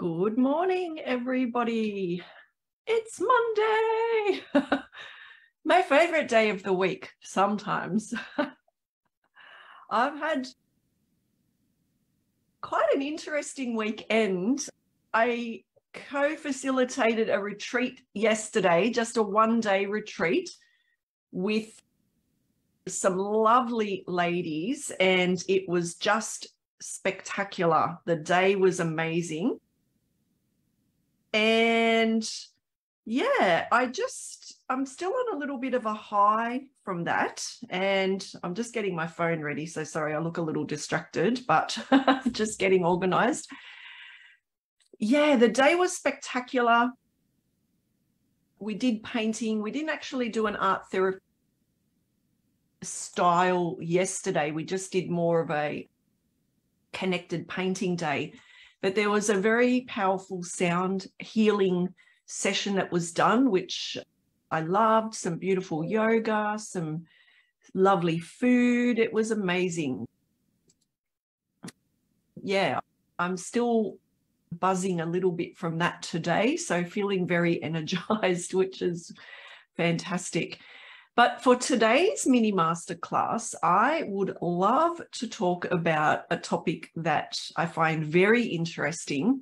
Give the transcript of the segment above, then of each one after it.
Good morning, everybody. It's Monday. My favorite day of the week, sometimes. I've had quite an interesting weekend. I co-facilitated a retreat yesterday, just a one-day retreat with some lovely ladies, and it was just spectacular. The day was amazing. And yeah, I'm still on a little bit of a high from that, and I'm just getting my phone ready. So sorry, I look a little distracted, but just getting organized. Yeah, the day was spectacular. We did painting. We didn't actually do an art therapy style yesterday. We just did more of a connected painting day, but there was a very powerful sound healing session that was done, which I loved. Some beautiful yoga, some lovely food. It was amazing. Yeah, I'm still buzzing a little bit from that today, so feeling very energized, which is fantastic. But for today's mini masterclass, I would love to talk about a topic that I find very interesting,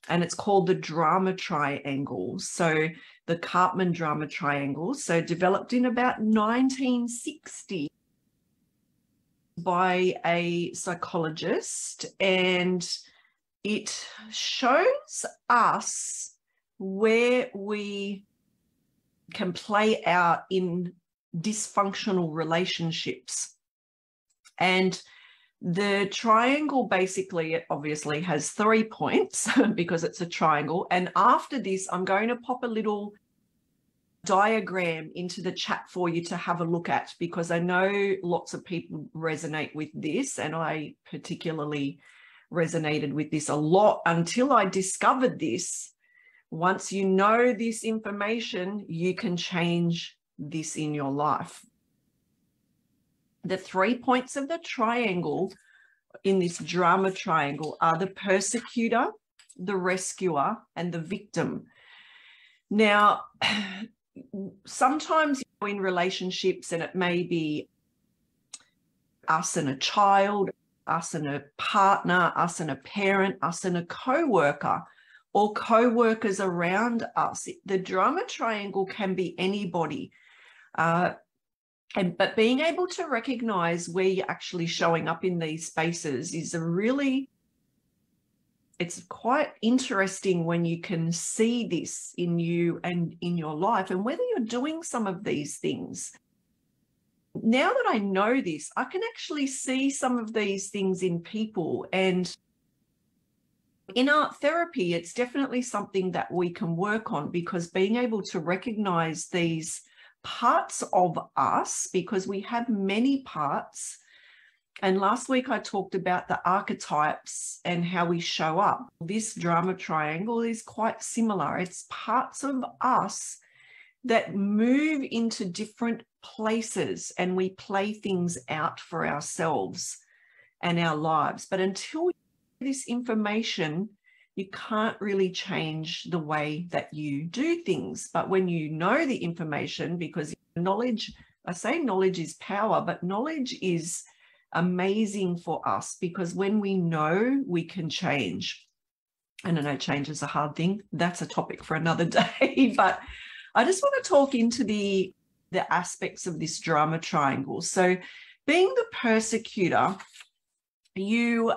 and it's called the drama triangle. So the Karpman drama triangle, so developed in about 1960 by a psychologist, and it shows us where we can play out in dysfunctional relationships. And the triangle, basically, it obviously has 3 points because it's a triangle. And after this, I'm going to pop a little diagram into the chat for you to have a look at, because I know lots of people resonate with this, and I particularly resonated with this a lot until I discovered this. Once you know this information, you can change this in your life. The 3 points of the triangle in this drama triangle are the persecutor, the rescuer, and the victim. Now, sometimes in relationships, and it may be us and a child, us and a partner, us and a parent, us and a co-worker, or co-workers around us, the drama triangle can be anybody. But being able to recognize where you're actually showing up in these spaces is it's quite interesting when you can see this in you and in your life, and whether you're doing some of these things. Now that I know this, I can actually see some of these things in people, and in art therapy, it's definitely something that we can work on, because being able to recognize these parts of us, because we have many parts. And last week I talked about the archetypes and how we show up. This drama triangle is quite similar. It's parts of us that move into different places, and we play things out for ourselves and our lives. But until this information, you can't really change the way that you do things. But when you know the information, because knowledge, I say knowledge is power, but knowledge is amazing for us, because when we know, we can change. And I know change is a hard thing. That's a topic for another day. But I just want to talk into the aspects of this drama triangle. So being the persecutor, you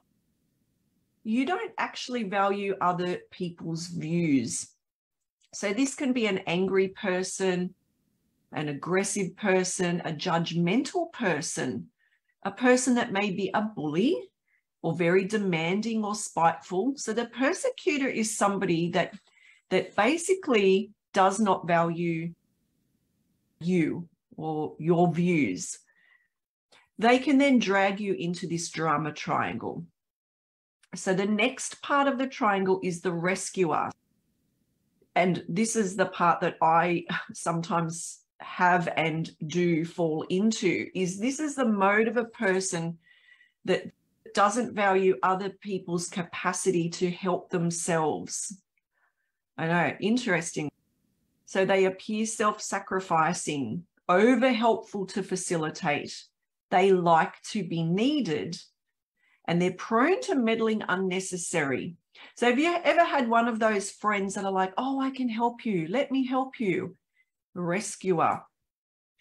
don't actually value other people's views. So this can be an angry person, an aggressive person, a judgmental person, a person that may be a bully or very demanding or spiteful. So the persecutor is somebody that basically does not value you or your views. They can then drag you into this drama triangle. So the next part of the triangle is the rescuer. And this is the part that I sometimes have and do fall into, is this is the mode of a person that doesn't value other people's capacity to help themselves. I know, interesting. So they appear self-sacrificing, over-helpful to facilitate. They like to be needed, and they're prone to meddling unnecessary. So have you ever had one of those friends that are like, oh, I can help you, let me help you? Rescuer.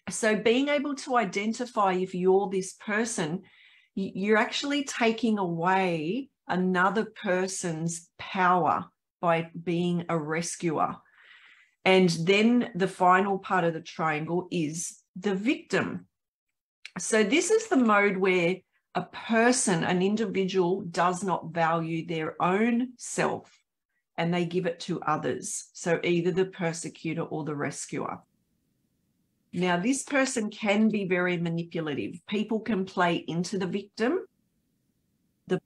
So being able to identify if you're this person, you're actually taking away another person's power by being a rescuer. And then the final part of the triangle is the victim. So this is the mode where a person, an individual, does not value their own self and they give it to others. So either the persecutor or the rescuer. Now, this person can be very manipulative. People can play into the victim, the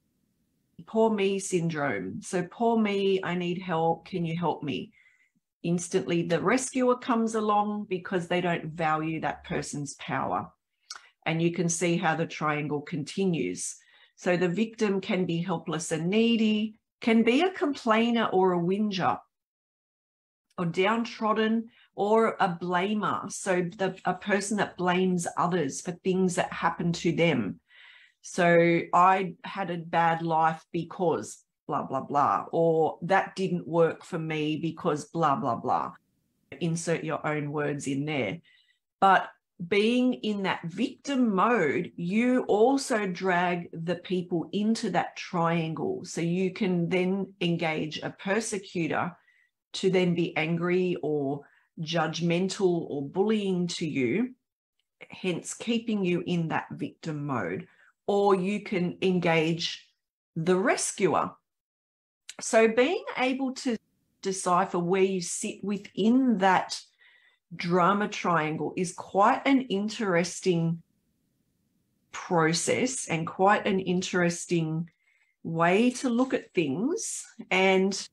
poor me syndrome. So poor me, I need help. Can you help me? Instantly, the rescuer comes along because they don't value that person's power. And you can see how the triangle continues. So the victim can be helpless and needy, can be a complainer or a whinger, or downtrodden, or a blamer. So a person that blames others for things that happen to them. So I had a bad life because blah, blah, blah, or that didn't work for me because blah, blah, blah. Insert your own words in there. But being in that victim mode, you also drag the people into that triangle. So you can then engage a persecutor to then be angry or judgmental or bullying to you, hence keeping you in that victim mode. Or you can engage the rescuer. So being able to decipher where you sit within that drama triangle is quite an interesting process and quite an interesting way to look at things. And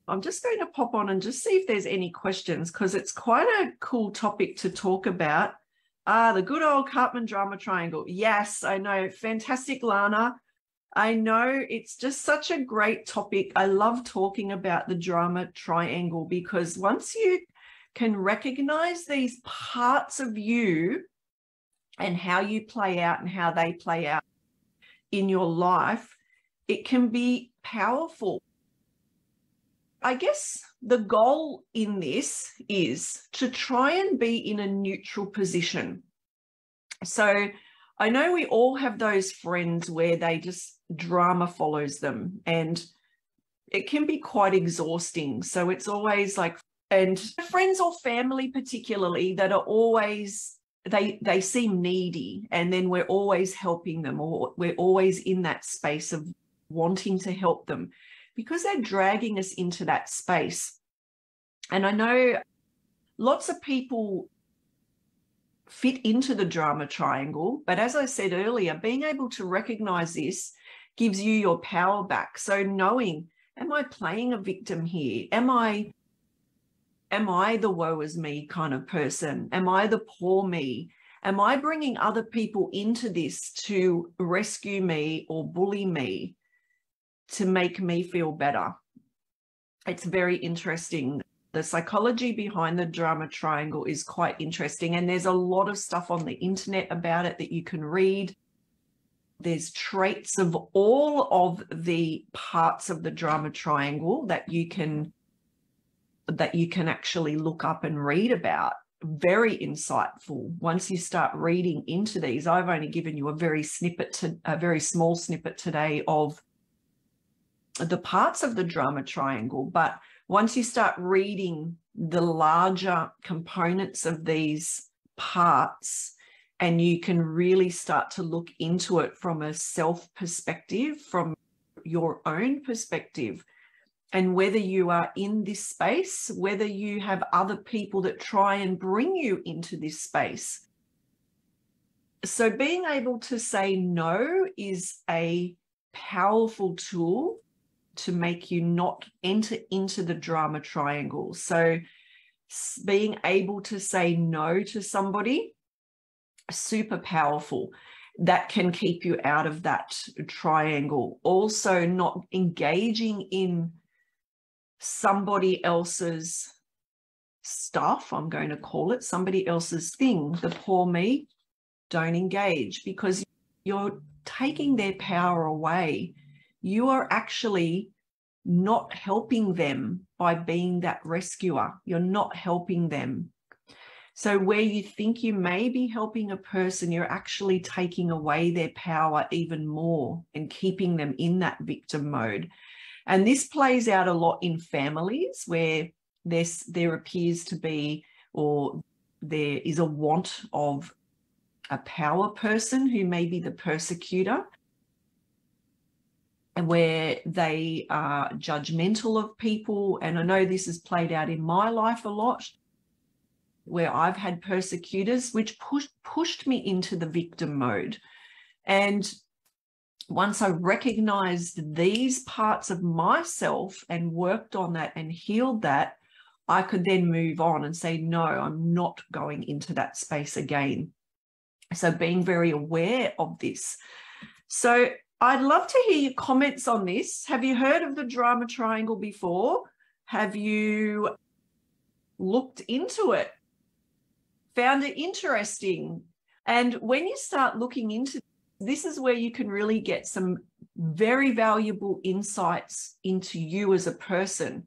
I'm just going to pop on and just see if there's any questions, because it's quite a cool topic to talk about. The good old Cartman drama triangle. Yes, I know. Fantastic, Lana. I know it's just such a great topic. I love talking about the drama triangle because once you can recognize these parts of you and how you play out and how they play out in your life, it can be powerful. I guess the goal in this is to try and be in a neutral position. So I know we all have those friends where they just drama follows them and it can be quite exhausting. So it's always like, and friends or family particularly that are always, they seem needy, and then we're always helping them, or we're always in that space of wanting to help them because they're dragging us into that space. And I know lots of people fit into the drama triangle, but as I said earlier, being able to recognize this gives you your power back. So knowing, am I playing a victim here? Am I the woe is me kind of person? Am I the poor me? Am I bringing other people into this to rescue me or bully me to make me feel better? It's very interesting. The psychology behind the drama triangle is quite interesting, and there's a lot of stuff on the internet about it that you can read. There's traits of all of the parts of the drama triangle that you can actually look up and read about. Very insightful. Once you start reading into these, I've only given you a very small snippet today of the parts of the drama triangle, but once you start reading the larger components of these parts, and you can really start to look into it from a self perspective, from your own perspective, and whether you are in this space, whether you have other people that try and bring you into this space. So being able to say no is a powerful tool to make you not enter into the drama triangle. So being able to say no to somebody, super powerful. that can keep you out of that triangle. Also, not engaging in somebody else's stuff, I'm going to call it, somebody else's thing. The poor me, don't engage, because you're taking their power away. You are actually not helping them by being that rescuer. You're not helping them. So where you think you may be helping a person, you're actually taking away their power even more and keeping them in that victim mode. And this plays out a lot in families where there appears to be, or there is a want of a power person who may be the persecutor, and where they are judgmental of people. And I know this has played out in my life a lot, where I've had persecutors, which pushed me into the victim mode. And once I recognized these parts of myself and worked on that and healed that, I could then move on and say, no, I'm not going into that space again. So being very aware of this. So I'd love to hear your comments on this. Have you heard of the drama triangle before? Have you looked into it? Found it interesting? And when you start looking into this, is where you can really get some very valuable insights into you as a person.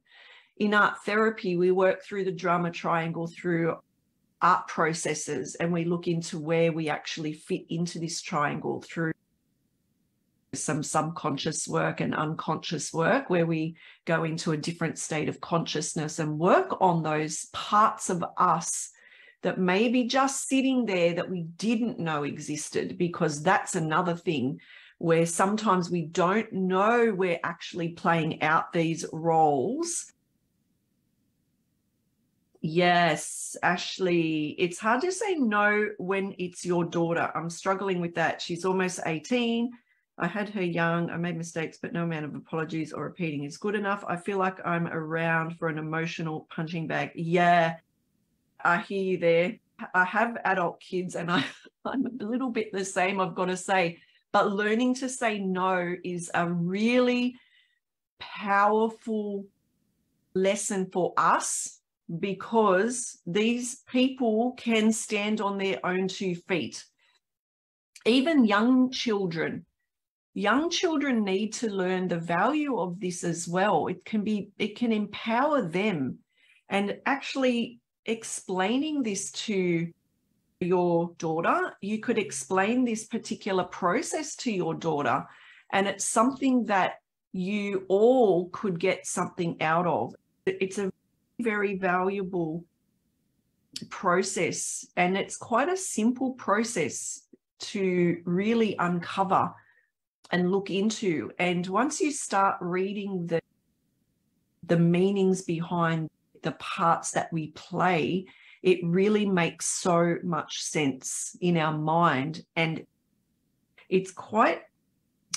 In art therapy, we work through the drama triangle through art processes, and we look into where we actually fit into this triangle through some subconscious work and unconscious work, where we go into a different state of consciousness and work on those parts of us that may be just sitting there that we didn't know existed, because that's another thing where sometimes we don't know we're actually playing out these roles. Yes, Ashley, it's hard to say no when it's your daughter. I'm struggling with that. She's almost 18. I had her young. I made mistakes, but no amount of apologies or repeating is good enough. I feel like I'm around for an emotional punching bag. Yeah, I hear you there. I have adult kids, and I'm a little bit the same, I've got to say. But learning to say no is a really powerful lesson for us, because these people can stand on their own 2 feet. Even young children need to learn the value of this as well. It can empower them. And actually explaining this to your daughter, you could explain this particular process to your daughter, and it's something that you all could get something out of. It's a very valuable process, and it's quite a simple process to really uncover and look into. And once you start reading the meanings behind the parts that we play, it really makes so much sense in our mind. And it's quite,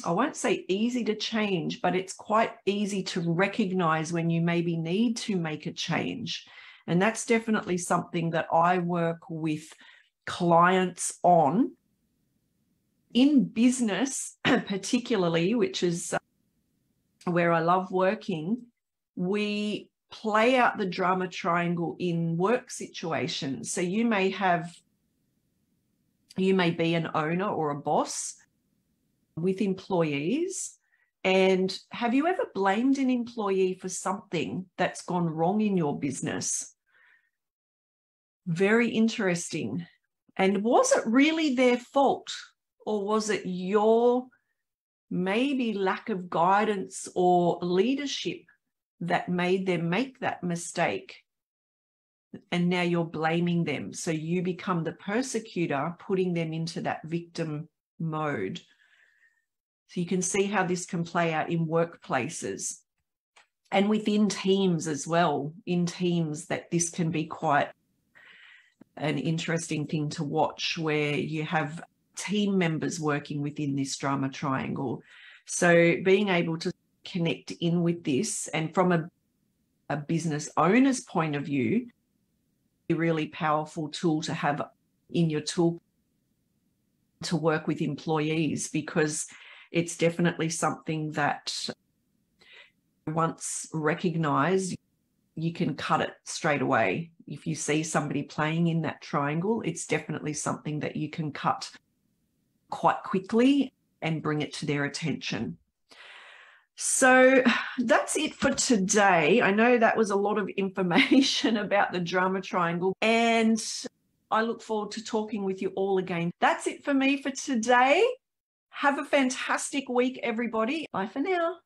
I won't say easy to change, but it's quite easy to recognize when you maybe need to make a change. And that's definitely something that I work with clients on. In business, particularly, which is where I love working, we play out the drama triangle in work situations. So you may be an owner or a boss with employees. And have you ever blamed an employee for something that's gone wrong in your business? Very interesting. And was it really their fault? Or was it your maybe lack of guidance or leadership that made them make that mistake? And now you're blaming them. So you become the persecutor, putting them into that victim mode. So you can see how this can play out in workplaces and within teams as well. In teams, that this can be quite an interesting thing to watch, where you have team members working within this drama triangle. So being able to connect in with this, and from a business owner's point of view, a really powerful tool to have in your tool to work with employees, because it's definitely something that once recognized, you can cut it straight away. If you see somebody playing in that triangle, it's definitely something that you can cut quite quickly and bring it to their attention. So that's it for today. I know that was a lot of information about the drama triangle, and I look forward to talking with you all again. That's it for me for today. Have a fantastic week, everybody. Bye for now.